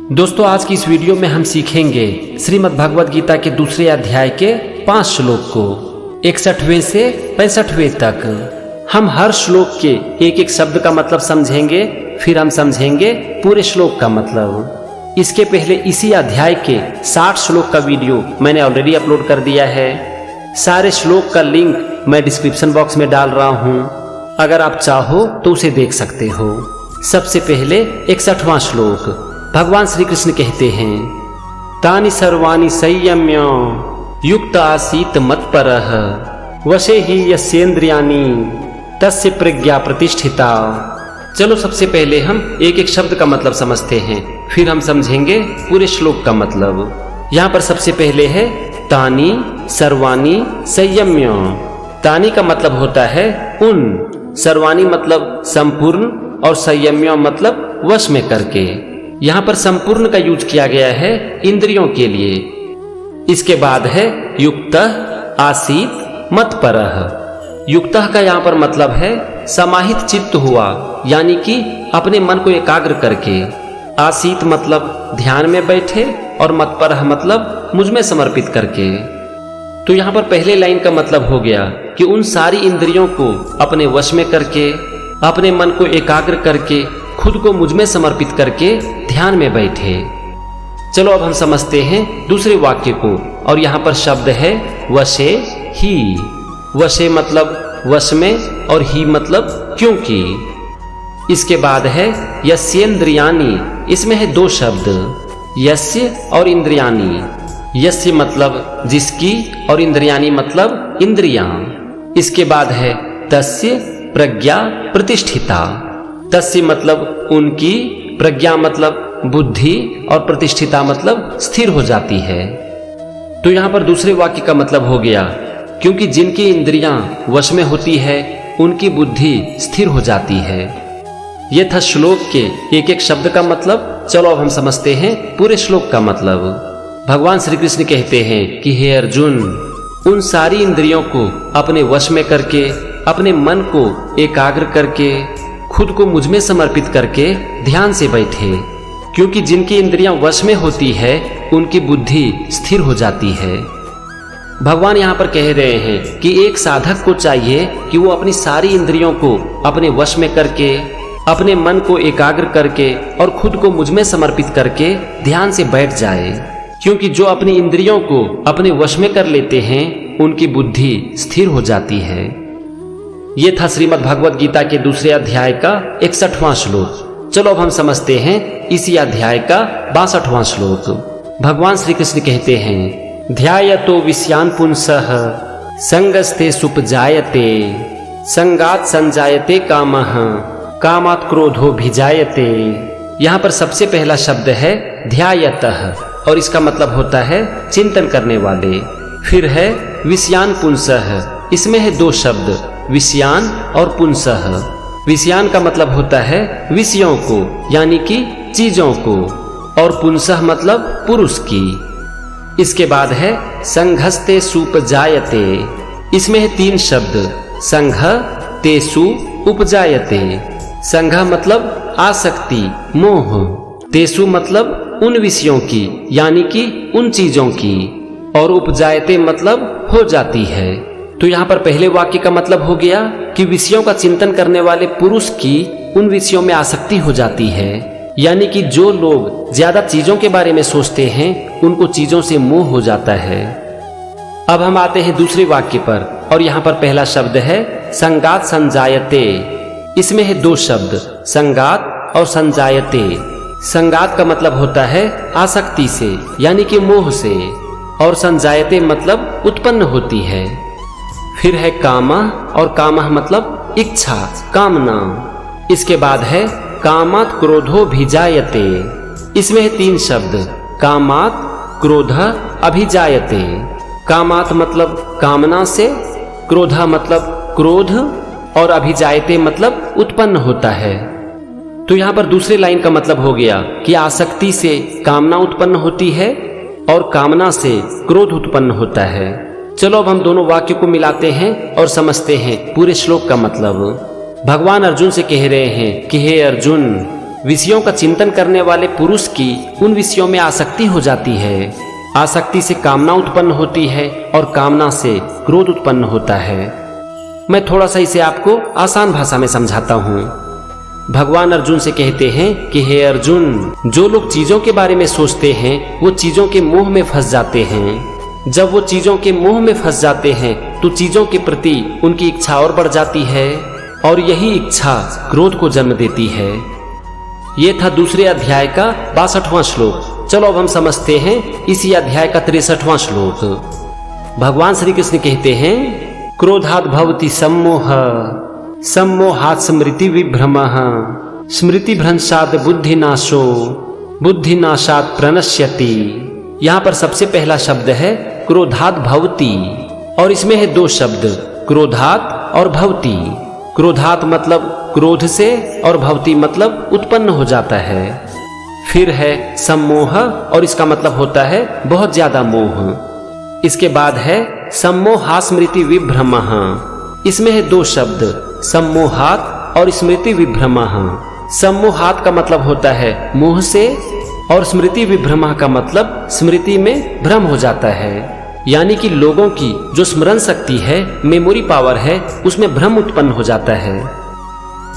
दोस्तों आज की इस वीडियो में हम सीखेंगे श्रीमद् भगवद गीता के दूसरे अध्याय के 5 श्लोक को 61वें से 65वें तक। हम हर श्लोक के एक एक शब्द का मतलब समझेंगे, फिर हम समझेंगे पूरे श्लोक का मतलब। इसके पहले इसी अध्याय के 60 श्लोक का वीडियो मैंने ऑलरेडी अपलोड कर दिया है। सारे श्लोक का लिंक मैं डिस्क्रिप्शन बॉक्स में डाल रहा हूँ, अगर आप चाहो तो उसे देख सकते हो। सबसे पहले 61वां श्लोक भगवान श्री कृष्ण कहते हैं, तानि सर्वाणि संयम्य युक्त आसीत मत्परः वशे ही यस्येन्द्रियाणि तस्य प्रज्ञा प्रतिष्ठिता। चलो सबसे पहले हम एक एक शब्द का मतलब समझते हैं, फिर हम समझेंगे पूरे श्लोक का मतलब। यहाँ पर सबसे पहले है तानि सर्वाणि संयम्य। तानि का मतलब होता है उन, सर्वाणि मतलब संपूर्ण और संयम्य मतलब वश में करके। यहाँ पर संपूर्ण का यूज किया गया है इंद्रियों के लिए। इसके बाद है युक्त आसीत मत्परः। युक्त का यहाँ पर मतलब है समाहित चित्त हुआ, यानी कि अपने मन को एकाग्र करके। आसीत मतलब ध्यान में बैठे और मत्परः मतलब मुझ में समर्पित करके। तो यहाँ पर पहले लाइन का मतलब हो गया कि उन सारी इंद्रियों को अपने वश में करके, अपने मन को एकाग्र करके, खुद को मुझ में समर्पित करके ध्यान में बैठे। चलो अब हम समझते हैं दूसरे वाक्य को, और यहाँ पर शब्द है वशे ही। वशे मतलब वश में और ही मतलब क्योंकि। इसके बाद है यस्येन्द्रियाणि। इसमें है 2 शब्द, यस्य और इंद्रियाणि। यस्य मतलब जिसकी और इंद्रियाणि मतलब इंद्रियां। इसके बाद है तस्य प्रज्ञा प्रतिष्ठिता। तस्य मतलब उनकी, प्रज्ञा मतलब बुद्धि और प्रतिष्ठिता मतलब स्थिर हो जाती है। तो यहाँ पर दूसरे वाक्य का मतलब हो गया क्योंकि जिनकी इंद्रियां वश में होती है उनकी बुद्धि स्थिर हो जाती है। यह था श्लोक के एक एक शब्द का मतलब। चलो अब हम समझते हैं पूरे श्लोक का मतलब। भगवान श्री कृष्ण कहते हैं कि हे अर्जुन, उन सारी इंद्रियों को अपने वश में करके, अपने मन को एकाग्र करके, खुद को मुझ में समर्पित करके ध्यान से बैठे, क्योंकि जिनकी इंद्रियां वश में होती है उनकी बुद्धि स्थिर हो जाती है। भगवान यहाँ पर कह रहे हैं कि एक साधक को चाहिए कि वो अपनी सारी इंद्रियों को अपने वश में करके, अपने मन को एकाग्र करके और खुद को मुझ में समर्पित करके ध्यान से बैठ जाए, क्योंकि जो अपनी इंद्रियों को अपने वश में कर लेते हैं उनकी बुद्धि स्थिर हो जाती है। ये था श्रीमद् भगवद गीता के दूसरे अध्याय का 61वां श्लोक। चलो अब हम समझते हैं इसी अध्याय का 62वां श्लोक। भगवान श्री कृष्ण कहते हैं, ध्यायतो विषयान् पुंसः संगस्ते सुपजायते संगात् संजायते कामः कामात् क्रोधो भिजायते। यहाँ पर सबसे पहला शब्द है ध्यायतः, और इसका मतलब होता है चिंतन करने वाले। फिर है विषयान् पुंसः। इसमें है 2 शब्द, विषयान और पुंसः। विषयान का मतलब होता है विषयों को, यानी कि चीजों को, और पुंसः मतलब पुरुष की। इसके बाद है संघस्ते सुपजायते। इसमें है 3 शब्द, संघ तेसु उपजायते। संघ मतलब आसक्ति, मोह। तेसु मतलब उन विषयों की, यानी कि उन चीजों की, और उपजायते मतलब हो जाती है। तो यहाँ पर पहले वाक्य का मतलब हो गया कि विषयों का चिंतन करने वाले पुरुष की उन विषयों में आसक्ति हो जाती है, यानी कि जो लोग ज्यादा चीजों के बारे में सोचते हैं उनको चीजों से मोह हो जाता है। अब हम आते हैं दूसरे वाक्य पर, और यहाँ पर पहला शब्द है संगात संजायते। इसमें है 2 शब्द, संगात और संजायते। संगात का मतलब होता है आसक्ति से, यानी कि मोह से, और संजायते मतलब उत्पन्न होती है। फिर है कामा, और कामा मतलब इच्छा, कामना। इसके बाद है कामात् क्रोधो भिजायते। इसमें है 3 शब्द, कामात् क्रोध अभिजायते। कामात् मतलब कामना से, क्रोध मतलब क्रोध, और अभिजायते मतलब उत्पन्न होता है। तो यहाँ पर दूसरे लाइन का मतलब हो गया कि आसक्ति से कामना उत्पन्न होती है और कामना से क्रोध उत्पन्न होता है। चलो अब हम दोनों वाक्य को मिलाते हैं और समझते हैं पूरे श्लोक का मतलब। भगवान अर्जुन से कह रहे हैं कि हे अर्जुन, विषयों का चिंतन करने वाले पुरुष की उन विषयों में आसक्ति हो जाती है। आसक्ति से कामना उत्पन्न होती है और कामना से क्रोध उत्पन्न होता है। मैं थोड़ा सा इसे आपको आसान भाषा में समझाता हूँ। भगवान अर्जुन से कहते हैं कि हे अर्जुन, जो लोग चीजों के बारे में सोचते हैं वो चीजों के मोह में फंस जाते हैं। जब वो चीजों के मोह में फंस जाते हैं तो चीजों के प्रति उनकी इच्छा और बढ़ जाती है और यही इच्छा क्रोध को जन्म देती है। ये था दूसरे अध्याय का 62वां श्लोक। चलो अब हम समझते हैं इसी अध्याय का 63वां श्लोक। भगवान श्री कृष्ण कहते हैं, क्रोधात् भवति सम्मोह, सम्मोहात् स्मृति विभ्रमः, स्मृति भ्रंशात् बुद्धिनाशो, बुद्धिनाशात् प्रणश्यति। यहाँ पर सबसे पहला शब्द है क्रोधात् भवति और इसमें है दो शब्द, क्रोधात् और भवति। क्रोधात् मतलब क्रोध से और भवति मतलब उत्पन्न हो जाता है। फिर है सम्मोह और इसका मतलब होता है बहुत ज्यादा मोह। इसके बाद है सम्मोहात् स्मृति विभ्रमः। इसमें है दो शब्द, सम्मोहात् और स्मृति विभ्रमः। सम्मोहात् का मतलब होता है मोह से और स्मृति विभ्रमः का मतलब स्मृति में भ्रम हो जाता है। यानी कि लोगों की जो स्मरण शक्ति है, मेमोरी पावर है, उसमें भ्रम उत्पन्न हो जाता है।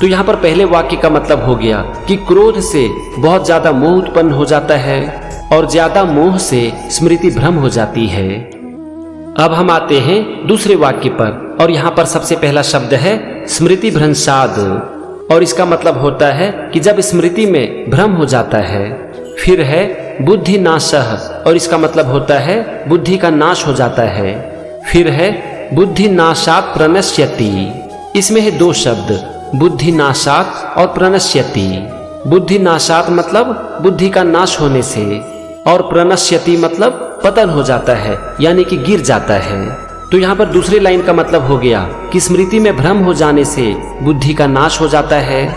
तो यहाँ पर पहले वाक्य का मतलब हो गया कि क्रोध से बहुत ज्यादा मोह उत्पन्न हो जाता है और ज्यादा मोह से स्मृति भ्रम हो जाती है। अब हम आते हैं दूसरे वाक्य पर और यहाँ पर सबसे पहला शब्द है स्मृति भ्रंशाद और इसका मतलब होता है कि जब स्मृति में भ्रम हो जाता है। फिर है बुद्धि नाशः और इसका मतलब होता है बुद्धि का नाश हो जाता है। फिर है बुद्धि नाशात् प्रणश्यति। इसमें है दो शब्द, बुद्धि नाशात् और प्रणश्यति। बुद्धि नाशात् मतलब बुद्धि का नाश होने से और प्रणश्यति मतलब पतन हो जाता है, यानी कि गिर जाता है। तो यहाँ पर दूसरी लाइन का मतलब हो गया कि स्मृति में भ्रम हो जाने से बुद्धि का नाश हो जाता है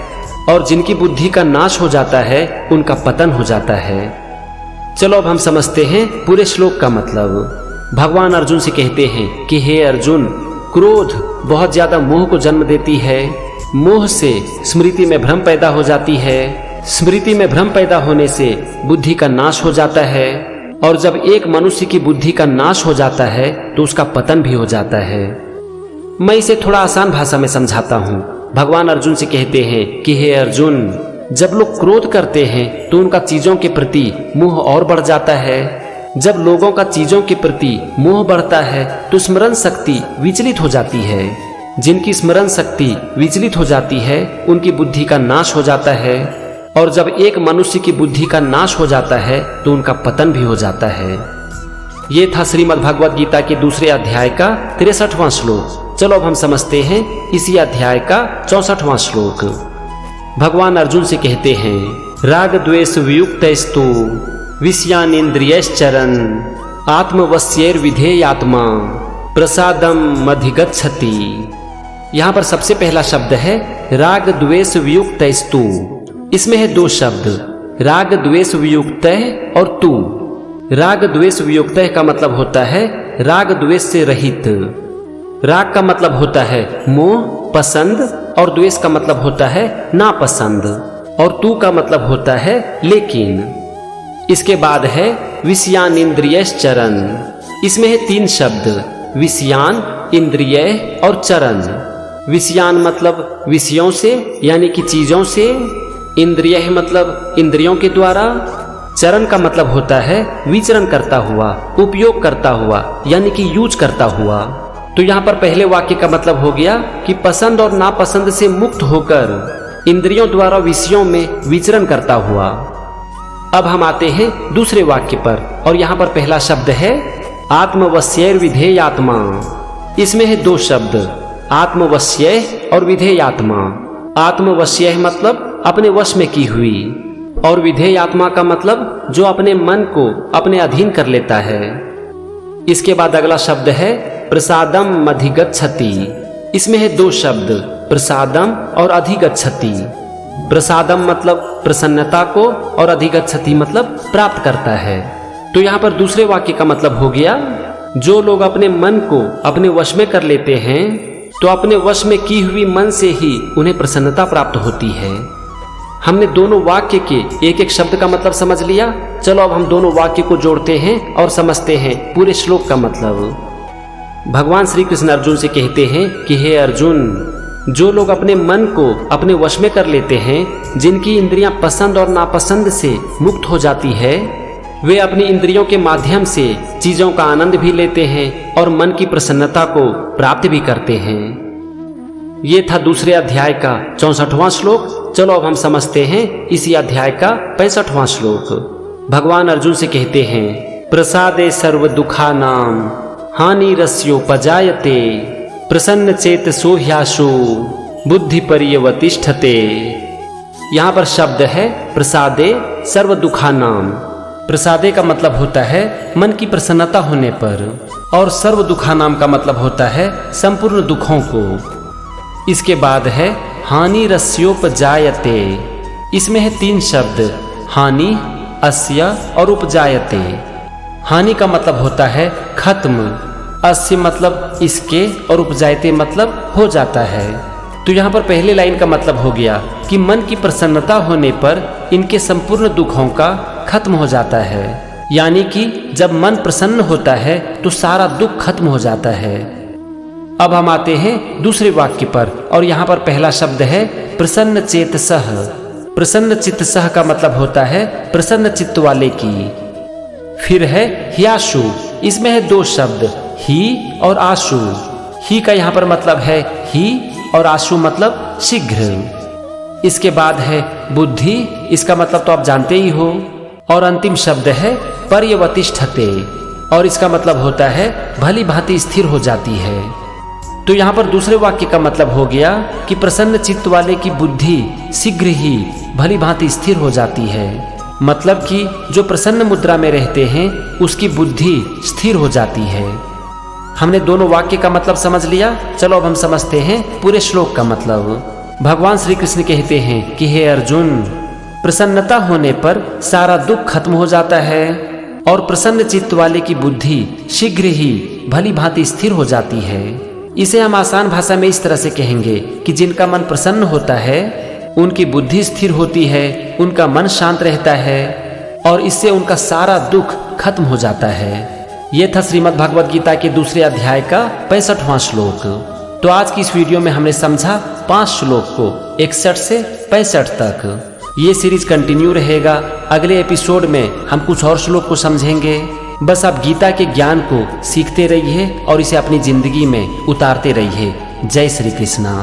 और जिनकी बुद्धि का नाश हो जाता है उनका पतन हो जाता है। चलो अब हम समझते हैं पूरे श्लोक का मतलब। भगवान अर्जुन से कहते हैं कि हे अर्जुन, क्रोध बहुत ज्यादा मोह को जन्म देती है। मोह से स्मृति में भ्रम पैदा हो जाती है। स्मृति में भ्रम पैदा होने से बुद्धि का नाश हो जाता है और जब एक मनुष्य की बुद्धि का नाश हो जाता है तो उसका पतन भी हो जाता है। मैं इसे थोड़ा आसान भाषा में समझाता हूँ। भगवान अर्जुन से कहते हैं कि हे अर्जुन, जब लोग क्रोध करते हैं तो उनका चीजों के प्रति मोह और बढ़ जाता है। जब लोगों का चीजों के प्रति मोह बढ़ता है तो स्मरण शक्ति विचलित हो जाती है। जिनकी स्मरण शक्ति विचलित हो जाती है उनकी बुद्धि का नाश हो जाता है और जब एक मनुष्य की बुद्धि का नाश हो जाता है तो उनका पतन भी हो जाता है। ये था श्रीमद् भगवद गीता के दूसरे अध्याय का 63वां श्लोक। चलो अब हम समझते हैं इसी अध्याय का 64वां श्लोक। भगवान अर्जुन से कहते हैं, राग द्वेष वियुक्तस्तु विषयानिन्द्रियश्चरन् आत्मवश्यैर्विधेयात्मा प्रसादम अधिगच्छति। यहाँ पर सबसे पहला शब्द है राग द्वेष वियुक्तस्तु। इसमें है दो शब्द, राग द्वेष वियुक्त और तू। राग द्वेष वियुक्त का मतलब होता है राग द्वेष से रहित। राग का मतलब होता है मोह, पसंद और द्वेष का मतलब होता है नापसंद और तू का मतलब होता है लेकिन। इसके बाद है विषयानिन्द्रियश्चरन्। इसमें है तीन शब्द, विषयान, इंद्रिय और चरण। विषयान मतलब विषयों से यानी कि चीजों से। इंद्रिय मतलब इंद्रियों के द्वारा। चरण का मतलब होता है विचरण करता हुआ, उपयोग करता हुआ यानी कि यूज करता हुआ। तो यहाँ पर पहले वाक्य का मतलब हो गया कि पसंद और नापसंद से मुक्त होकर इंद्रियों द्वारा विषयों में विचरण करता हुआ। अब हम आते हैं दूसरे वाक्य पर और यहाँ पर पहला शब्द है आत्मवश्यैर्विधेयात्मा। इसमें है दो शब्द, आत्मवश्य और विधेयात्मा। आत्मवश्य मतलब अपने वश में की हुई और विधेयात्मा का मतलब जो अपने मन को अपने अधीन कर लेता है। इसके बाद अगला शब्द है प्रसादम अधिगच्छति। इसमें है दो शब्द, प्रसादम और अधिगच्छति। प्रसादम मतलब प्रसन्नता को और अधिगच्छति मतलब प्राप्त करता है। तो यहाँ पर दूसरे वाक्य का मतलब हो गया जो लोग अपने मन को अपने वश में कर लेते हैं तो अपने वश में की हुई मन से ही उन्हें प्रसन्नता प्राप्त होती है। हमने दोनों वाक्य के एक एक शब्द का मतलब समझ लिया। चलो अब हम दोनों वाक्य को जोड़ते हैं और समझते हैं पूरे श्लोक का मतलब। भगवान श्री कृष्ण अर्जुन से कहते हैं कि हे अर्जुन, जो लोग अपने मन को अपने वश में कर लेते हैं, जिनकी इंद्रियां पसंद और नापसंद से मुक्त हो जाती है, वे अपनी इंद्रियों के माध्यम से चीजों का आनंद भी लेते हैं और मन की प्रसन्नता को प्राप्त भी करते हैं। ये था दूसरे अध्याय का 64वां श्लोक। चलो अब हम समझते हैं इसी अध्याय का 65वां श्लोक। भगवान अर्जुन से कहते हैं, प्रसादे सर्व दुखानाम हानि रस्योपजायते प्रसन्न चेत सोह्याशु बुद्धि पर्यवतिष्ठते। यहाँ पर शब्द है प्रसादे सर्व दुखानाम। प्रसादे का मतलब होता है मन की प्रसन्नता होने पर, और सर्व दुखानाम का मतलब होता है संपूर्ण दुखों को। इसके बाद है हानि रस्योपजायते। इसमें है 3 शब्द, हानि, अस्य और उपजायते। हानि का मतलब होता है खत्म, अस्य मतलब इसके और उपजायते मतलब हो जाता है। तो यहाँ पर पहले लाइन का मतलब हो गया कि मन की प्रसन्नता होने पर इनके संपूर्ण दुखों का खत्म हो जाता है। यानी कि जब मन प्रसन्न होता है तो सारा दुख खत्म हो जाता है। अब हम आते हैं दूसरे वाक्य पर, और यहाँ पर पहला शब्द है प्रसन्न चेतसः। प्रसन्न चित्तसः का मतलब होता है प्रसन्न चित्त वाले की। फिर है ह्याशु। इसमें है 2 शब्द, ही और आशु। ही का यहाँ पर मतलब है ही और आशु मतलब शीघ्र। इसके बाद है बुद्धि। इसका मतलब तो आप जानते ही हो। और अंतिम शब्द है पर्यवतिष्ठते, और इसका मतलब होता है भली भांति स्थिर हो जाती है। तो यहाँ पर दूसरे वाक्य का मतलब हो गया कि प्रसन्न चित्त वाले की बुद्धि शीघ्र ही भली भांति स्थिर हो जाती है। मतलब कि जो प्रसन्न मुद्रा में रहते हैं उसकी बुद्धि स्थिर हो जाती है। हमने दोनों वाक्य का मतलब समझ लिया। चलो अब हम समझते हैं पूरे श्लोक का मतलब। भगवान श्री कृष्ण कहते हैं कि हे अर्जुन, प्रसन्नता होने पर सारा दुख खत्म हो जाता है और प्रसन्न चित्त वाले की बुद्धि शीघ्र ही भली भांति स्थिर हो जाती है। इसे हम आसान भाषा में इस तरह से कहेंगे कि जिनका मन प्रसन्न होता है उनकी बुद्धि स्थिर होती है, उनका मन शांत रहता है और इससे उनका सारा दुख खत्म हो जाता है। यह था श्रीमद् भगवद गीता के दूसरे अध्याय का 65वां श्लोक। तो आज की इस वीडियो में हमने समझा 5 श्लोक को 61 से 65 तक। ये सीरीज कंटिन्यू रहेगा। अगले एपिसोड में हम कुछ और श्लोक को समझेंगे। बस आप गीता के ज्ञान को सीखते रहिए और इसे अपनी जिंदगी में उतारते रहिए। जय श्री कृष्णा।